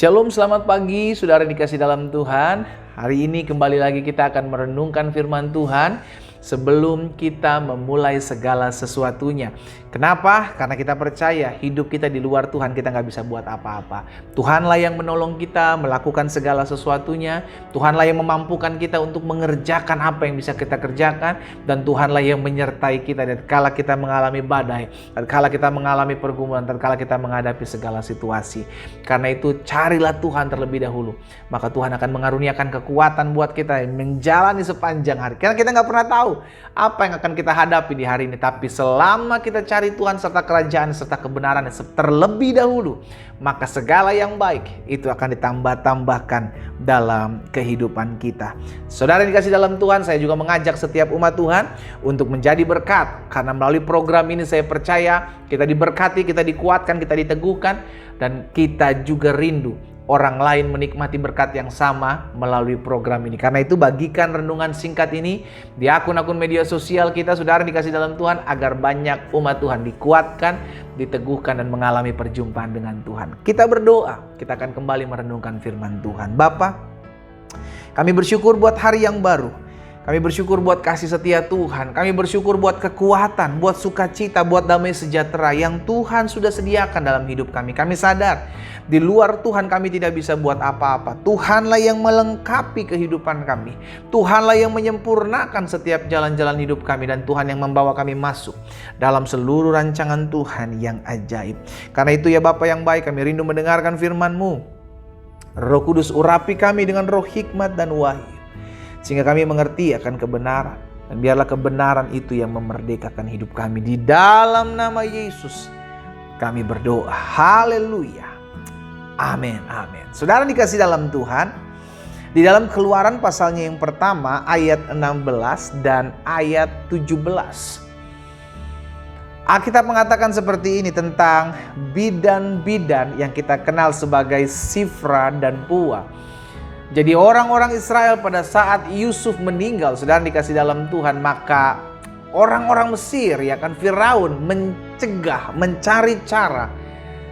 Shalom, selamat pagi saudara dikasih dalam Tuhan. Hari ini kembali lagi kita akan merenungkan firman Tuhan sebelum kita memulai segala sesuatunya. Kenapa? Karena kita percaya hidup kita di luar Tuhan kita nggak bisa buat apa-apa. Tuhanlah yang menolong kita melakukan segala sesuatunya. Tuhanlah yang memampukan kita untuk mengerjakan apa yang bisa kita kerjakan. Dan Tuhanlah yang menyertai kita tatkala kita mengalami badai, tatkala kita mengalami pergumulan, tatkala kita menghadapi segala situasi. Karena itu carilah Tuhan terlebih dahulu. Maka Tuhan akan mengaruniakan kekuatan buat kita menjalani sepanjang hari. Karena kita nggak pernah tahu apa yang akan kita hadapi di hari ini. Tapi selama kita cari Tuhan serta kerajaan serta kebenaran terlebih dahulu, maka segala yang baik itu akan ditambah-tambahkan dalam kehidupan kita. Saudara yang dikasih dalam Tuhan, saya juga mengajak setiap umat Tuhan untuk menjadi berkat. Karena melalui program ini saya percaya kita diberkati, kita dikuatkan, kita diteguhkan, dan kita juga rindu orang lain menikmati berkat yang sama melalui program ini. Karena itu bagikan renungan singkat ini di akun-akun media sosial kita, saudara dikasih dalam Tuhan, agar banyak umat Tuhan dikuatkan, diteguhkan, dan mengalami perjumpaan dengan Tuhan. Kita berdoa, kita akan kembali merenungkan firman Tuhan. Bapa, kami bersyukur buat hari yang baru. Kami bersyukur buat kasih setia Tuhan. Kami bersyukur buat kekuatan, buat sukacita, buat damai sejahtera yang Tuhan sudah sediakan dalam hidup kami. Kami sadar di luar Tuhan kami tidak bisa buat apa-apa. Tuhanlah yang melengkapi kehidupan kami. Tuhanlah yang menyempurnakan setiap jalan-jalan hidup kami. Dan Tuhan yang membawa kami masuk dalam seluruh rancangan Tuhan yang ajaib. Karena itu ya Bapa yang baik, kami rindu mendengarkan firman-Mu. Roh Kudus urapi kami dengan roh hikmat dan wahyu, sehingga kami mengerti akan kebenaran. Dan biarlah kebenaran itu yang memerdekakan hidup kami. Di dalam nama Yesus kami berdoa. Haleluya. Amin, amin. Saudara dikasih dalam Tuhan, di dalam Keluaran pasalnya yang pertama ayat 16 dan ayat 17. Alkitab mengatakan seperti ini tentang bidan-bidan yang kita kenal sebagai Sifra dan Pua. Jadi orang-orang Israel pada saat Yusuf meninggal, saudara dikasih dalam Tuhan, maka orang-orang Mesir, ya kan, Firaun mencegah, mencari cara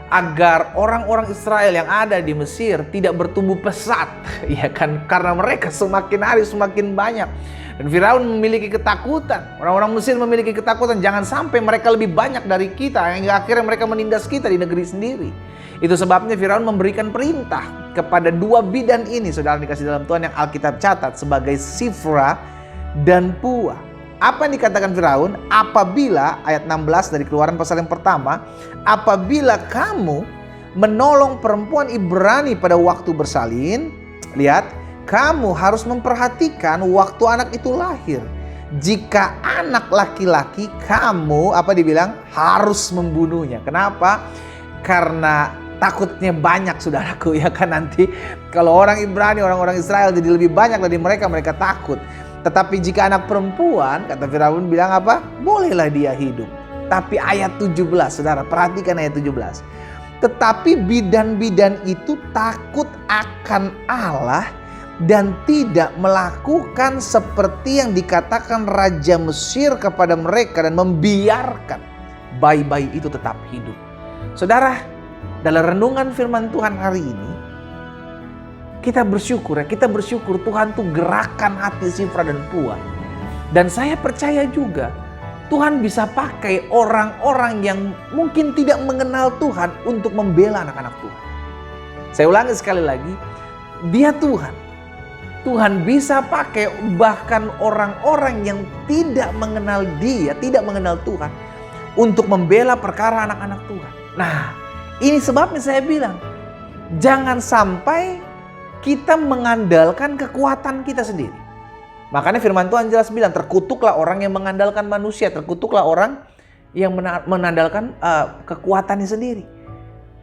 agar orang-orang Israel yang ada di Mesir tidak bertumbuh pesat, ya kan, karena mereka semakin hari semakin banyak. Dan Firaun memiliki ketakutan, orang-orang Mesir memiliki ketakutan, jangan sampai mereka lebih banyak dari kita, hingga akhirnya mereka menindas kita di negeri sendiri. Itu sebabnya Firaun memberikan perintah kepada dua bidan ini, saudara dikasih dalam Tuhan, yang Alkitab catat sebagai Sifra dan Pua. Apa yang dikatakan Firaun? Apabila, ayat 16 dari Keluaran pasal yang pertama, apabila kamu menolong perempuan Ibrani pada waktu bersalin, lihat, kamu harus memperhatikan waktu anak itu lahir. Jika anak laki-laki, kamu, apa dibilang? Harus membunuhnya. Kenapa? Karena takutnya banyak, saudaraku, ya kan, nanti kalau orang Ibrani, orang-orang Israel jadi lebih banyak dari mereka, mereka takut. Tetapi jika anak perempuan, kata Firaun bilang apa? Bolehlah dia hidup. Tapi ayat 17, saudara, perhatikan ayat 17. Tetapi bidan-bidan itu takut akan Allah dan tidak melakukan seperti yang dikatakan Raja Mesir kepada mereka dan membiarkan bayi-bayi itu tetap hidup. Saudara, dalam renungan firman Tuhan hari ini, kita bersyukur Tuhan tuh gerakan hati Sifra dan Pua. Dan saya percaya juga Tuhan bisa pakai orang-orang yang mungkin tidak mengenal Tuhan untuk membela anak-anak Tuhan. Saya ulangi sekali lagi, dia Tuhan. Tuhan bisa pakai bahkan orang-orang yang tidak mengenal dia, tidak mengenal Tuhan, untuk membela perkara anak-anak Tuhan. Nah, ini sebabnya saya bilang, jangan sampai kita mengandalkan kekuatan kita sendiri. Makanya firman Tuhan jelas bilang, terkutuklah orang yang mengandalkan manusia, terkutuklah orang yang mengandalkan kekuatannya sendiri.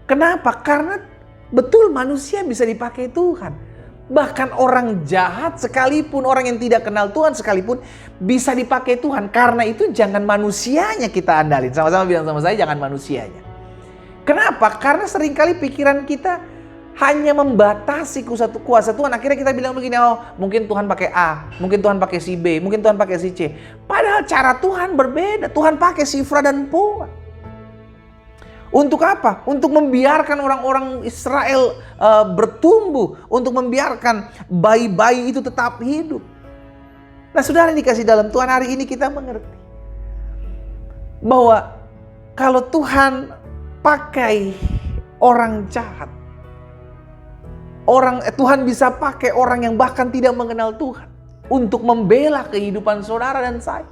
Kenapa? Karena betul manusia bisa dipakai Tuhan. Bahkan orang jahat sekalipun, orang yang tidak kenal Tuhan sekalipun bisa dipakai Tuhan. Karena itu jangan manusianya kita andalin. Sama-sama bilang sama saya, jangan manusianya. Kenapa? Karena seringkali pikiran kita hanya membatasi kuasa Tuhan. Akhirnya kita bilang begini, oh mungkin Tuhan pakai A, mungkin Tuhan pakai si B, mungkin Tuhan pakai si C. Padahal cara Tuhan berbeda. Tuhan pakai Sifra dan Pua Untuk apa? Untuk membiarkan orang-orang Israel bertumbuh. Untuk membiarkan bayi-bayi itu tetap hidup. Nah saudara yang dikasih dalam Tuhan, hari ini kita mengerti bahwa kalau Tuhan pakai orang jahat, Tuhan bisa pakai orang yang bahkan tidak mengenal Tuhan untuk membela kehidupan saudara dan saya.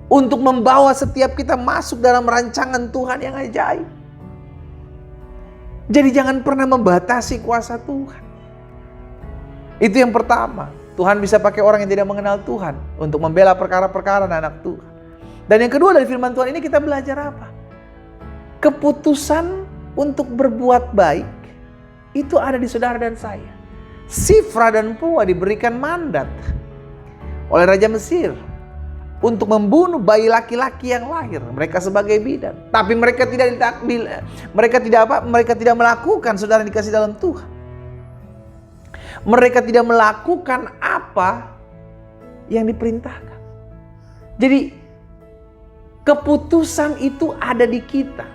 Untuk membawa setiap kita masuk dalam rancangan Tuhan yang ajaib. Jadi jangan pernah membatasi kuasa Tuhan. Itu yang pertama. Tuhan bisa pakai orang yang tidak mengenal Tuhan untuk membela perkara-perkara anak Tuhan. Dan yang kedua dari firman Tuhan ini kita belajar apa? Keputusan untuk berbuat baik itu ada di saudara dan saya. Sifra dan Pua diberikan mandat oleh Raja Mesir untuk membunuh bayi laki-laki yang lahir, mereka sebagai bidan. Tapi mereka tidak melakukan, saudara dikasih dalam Tuhan. Mereka tidak melakukan apa yang diperintahkan. Jadi keputusan itu ada di kita.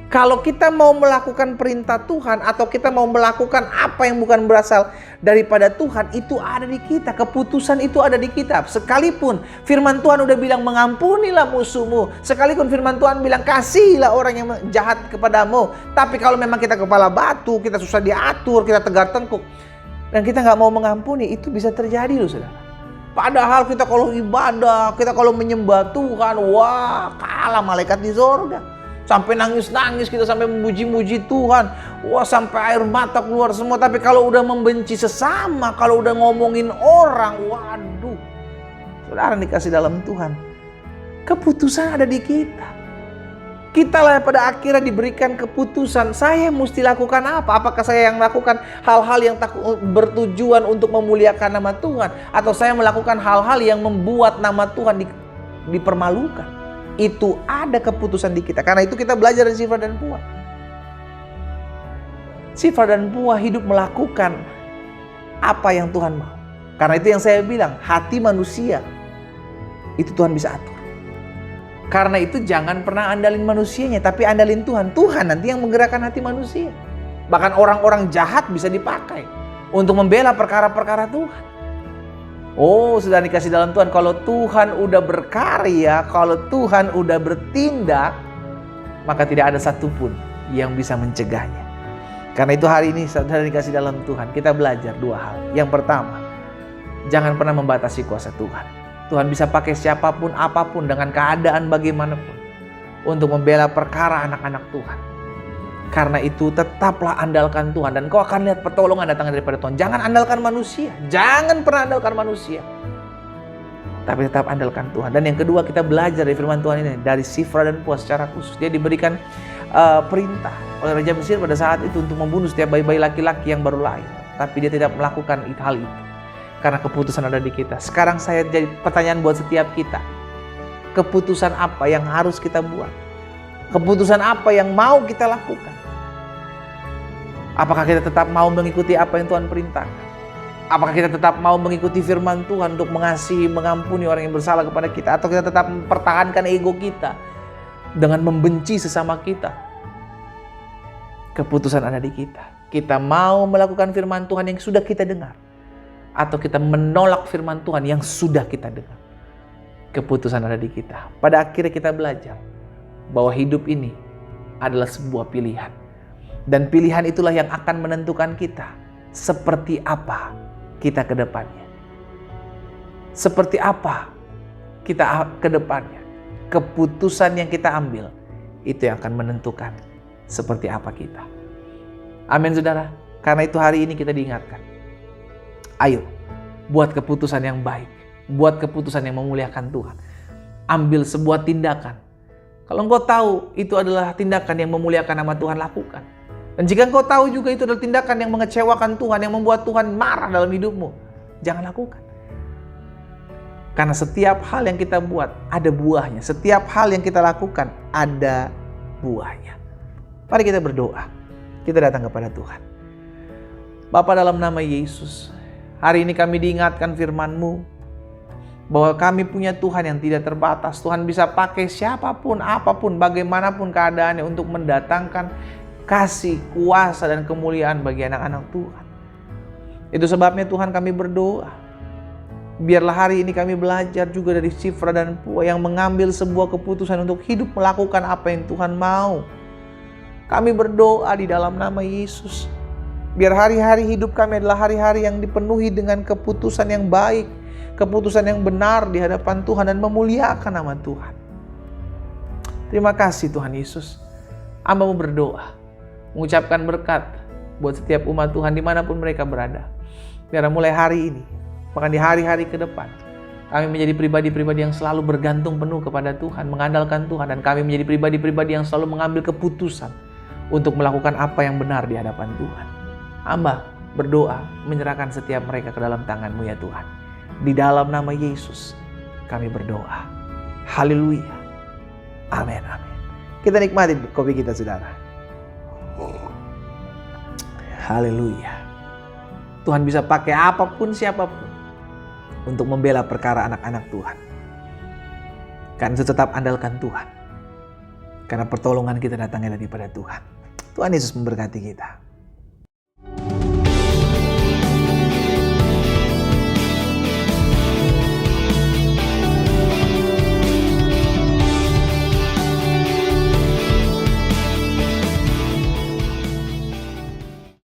Kalau kita mau melakukan perintah Tuhan atau kita mau melakukan apa yang bukan berasal daripada Tuhan, itu ada di kita. Keputusan itu ada di kita. Sekalipun firman Tuhan udah bilang mengampunilah musuhmu, sekalipun firman Tuhan bilang kasihilah orang yang jahat kepadamu, tapi kalau memang kita kepala batu, kita susah diatur, kita tegar tengkuk, dan kita nggak mau mengampuni, itu bisa terjadi loh saudara. Padahal kita kalau ibadah, kita kalau menyembah Tuhan, wah kalah malaikat di sorga. Sampai nangis-nangis kita, sampai memuji-muji Tuhan. Wah sampai air mata keluar semua. Tapi kalau udah membenci sesama, kalau udah ngomongin orang, waduh. Saudara dikasih dalam Tuhan, keputusan ada di kita. Kita lah pada akhirnya diberikan keputusan. Saya mesti lakukan apa? Apakah saya yang melakukan hal-hal yang bertujuan untuk memuliakan nama Tuhan? Atau saya melakukan hal-hal yang membuat nama Tuhan dipermalukan? Itu ada keputusan di kita. Karena itu kita belajar dari Sifra dan Pua. Sifra dan Pua hidup melakukan apa yang Tuhan mau. Karena itu yang saya bilang, hati manusia itu Tuhan bisa atur. Karena itu jangan pernah andalin manusianya, tapi andalin Tuhan. Tuhan nanti yang menggerakkan hati manusia. Bahkan orang-orang jahat bisa dipakai untuk membela perkara-perkara Tuhan. Oh, sudah dikasih dalam Tuhan, kalau Tuhan udah berkarya, kalau Tuhan udah bertindak, maka tidak ada satupun yang bisa mencegahnya. Karena itu hari ini saudara dikasih dalam Tuhan, kita belajar dua hal. Yang pertama, jangan pernah membatasi kuasa Tuhan. Tuhan bisa pakai siapapun, apapun, dengan keadaan bagaimanapun, untuk membela perkara anak-anak Tuhan. Karena itu tetaplah andalkan Tuhan, dan kau akan lihat pertolongan datang daripada Tuhan. Jangan andalkan manusia, jangan pernah andalkan manusia, tapi tetap andalkan Tuhan. Dan yang kedua, kita belajar dari firman Tuhan ini dari Sifra dan Pua secara khusus. Dia diberikan perintah oleh Raja Mesir pada saat itu untuk membunuh setiap bayi-bayi laki-laki yang baru lahir, tapi dia tidak melakukan hal itu karena keputusan ada di kita. Sekarang saya jadi pertanyaan buat setiap kita, keputusan apa yang harus kita buat? Keputusan apa yang mau kita lakukan? Apakah kita tetap mau mengikuti apa yang Tuhan perintahkan? Apakah kita tetap mau mengikuti firman Tuhan untuk mengasihi, mengampuni orang yang bersalah kepada kita? Atau kita tetap mempertahankan ego kita dengan membenci sesama kita? Keputusan ada di kita. Kita mau melakukan firman Tuhan yang sudah kita dengar, atau kita menolak firman Tuhan yang sudah kita dengar? Keputusan ada di kita. Pada akhirnya kita belajar bahwa hidup ini adalah sebuah pilihan. Dan pilihan itulah yang akan menentukan kita seperti apa kita ke depannya. Seperti apa kita ke depannya. Keputusan yang kita ambil itu yang akan menentukan seperti apa kita. Amin saudara. Karena itu hari ini kita diingatkan, ayo buat keputusan yang baik, buat keputusan yang memuliakan Tuhan. Ambil sebuah tindakan. Kalau engkau tahu itu adalah tindakan yang memuliakan nama Tuhan, lakukan. Dan jika engkau tahu juga itu adalah tindakan yang mengecewakan Tuhan, yang membuat Tuhan marah dalam hidupmu, jangan lakukan. Karena setiap hal yang kita buat ada buahnya. Setiap hal yang kita lakukan ada buahnya. Mari kita berdoa. Kita datang kepada Tuhan. Bapa, dalam nama Yesus, hari ini kami diingatkan firman-Mu bahwa kami punya Tuhan yang tidak terbatas. Tuhan bisa pakai siapapun, apapun, bagaimanapun keadaannya untuk mendatangkan kasih, kuasa, dan kemuliaan bagi anak-anak Tuhan. Itu sebabnya Tuhan kami berdoa, biarlah hari ini kami belajar juga dari Shifra dan Pua yang mengambil sebuah keputusan untuk hidup melakukan apa yang Tuhan mau. Kami berdoa di dalam nama Yesus, biar hari-hari hidup kami adalah hari-hari yang dipenuhi dengan keputusan yang baik, keputusan yang benar di hadapan Tuhan dan memuliakan nama Tuhan. Terima kasih Tuhan Yesus. Hamba-Mu berdoa, mengucapkan berkat buat setiap umat Tuhan dimanapun mereka berada. Biar mulai hari ini, bahkan di hari-hari ke depan, kami menjadi pribadi-pribadi yang selalu bergantung penuh kepada Tuhan, mengandalkan Tuhan, dan kami menjadi pribadi-pribadi yang selalu mengambil keputusan untuk melakukan apa yang benar di hadapan Tuhan. Hamba berdoa menyerahkan setiap mereka ke dalam tangan-Mu ya Tuhan. Di dalam nama Yesus kami berdoa. Haleluya. Amin, amin. Kita nikmati kopi kita, saudara. Haleluya. Tuhan bisa pakai apapun, siapapun untuk membela perkara anak-anak Tuhan. Karena tetap andalkan Tuhan. Karena pertolongan kita datangnya daripada Tuhan. Tuhan Yesus memberkati kita.